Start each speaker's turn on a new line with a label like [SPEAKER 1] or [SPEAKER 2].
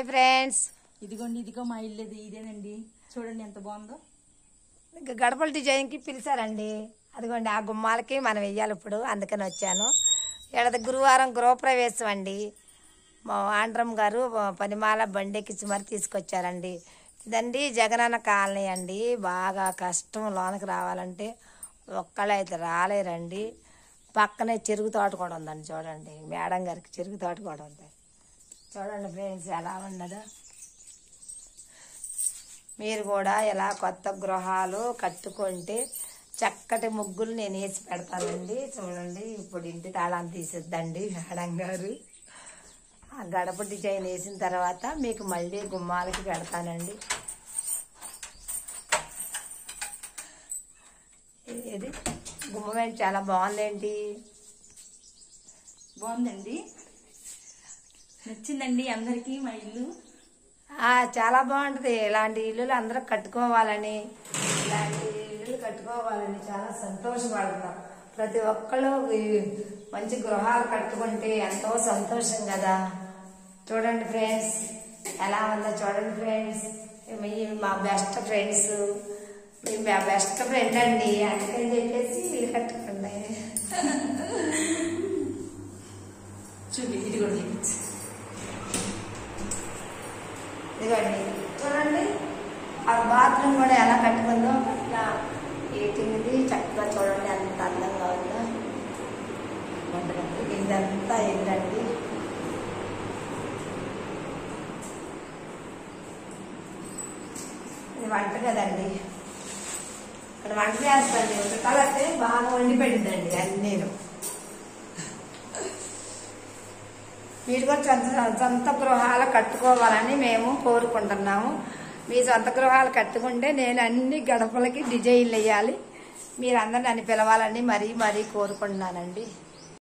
[SPEAKER 1] Hi friends,
[SPEAKER 2] ఇదిగో మా ఇల్లు ఇదేనండి. చూడండి ఎంత బాగుందో.
[SPEAKER 1] గడపల డిజైన్కి పిలిచారండి. అదిగోండి ఆ గుమ్మాలకి మనం వెయ్యాలి ఇప్పుడు, అందుకని వచ్చాను. ఇక్కడ గురువారం గృహప్రవేశం అండి. మా ఆండ్రమ్ గారు పనిమాల బండెక్కించి మరి తీసుకొచ్చారండి. ఇదండి జగనన్న కాలనీ అండి. బాగా కష్టం లోనకి రావాలంటే, ఒక్కళ్ళైతే రాలేరండి. పక్కనే చెరుకు తోట కూడా ఉందండి. చూడండి మేడం గారికి చెరుకు తోట కూడా ఉంది. చూడండి ఫ్రెండ్స్ ఎలా ఉన్నదో. మీరు కూడా ఎలా కొత్త గృహాలు కట్టుకుంటే చక్కటి ముగ్గులు నేను వేసి పెడతానండి. చూడండి ఇప్పుడు ఇంటి తాళం తీసిద్దండి మేడం గారు. ఆ గడప డిజైన్ వేసిన తర్వాత మీకు మళ్ళీ గుమ్మాలకి పెడతానండి. ఇది గుమ్మం చాలా బాగుందేంటి?
[SPEAKER 2] బాగుందండి, నచ్చిందండి అందరికి మా ఇల్లు.
[SPEAKER 1] చాలా బాగుంటుంది. ఇలాంటి ఇల్లులు అందరూ కట్టుకోవాలని, ఇలాంటి ఇల్లులు కట్టుకోవాలని చాలా సంతోషపడుతున్నాం. ప్రతి ఒక్కళ్ళు మంచి గృహాలు కట్టుకుంటే ఎంతో సంతోషం కదా. చూడండి ఫ్రెండ్స్ ఎలా ఉందో. చూడండి ఫ్రెండ్స్, మా బెస్ట్ ఫ్రెండ్స్, మా బెస్ట్ ఫ్రెండ్ అండి. అందుకని చెప్పేసి ఇల్లు కట్టుకోండి.
[SPEAKER 2] ఇది కూడా
[SPEAKER 1] ఇదిగోండి చూడండి ఆ బాత్రూమ్ కూడా ఎలా కట్టుకుందో. ఇట్లా ఏటింది చక్కగా చూడండి ఎంత అందంగా ఉందో. ఇదంతా ఏంటండి, ఇది వంట కదండి. ఇక్కడ వంట చేస్తాండి. ఉడకాలంటే బాగా వండి పెట్టిందండి అన్నీను. మీరు కూడా సొంత గృహాలు కట్టుకోవాలని మేము కోరుకుంటున్నాము. మీ సొంత గృహాలు కట్టుకుంటే నేను అన్ని గడపలకి డిజైన్లు వేయాలి. మీరు అందరూ నన్ను పిలవాలని మరీ కోరుకుంటున్నానండి.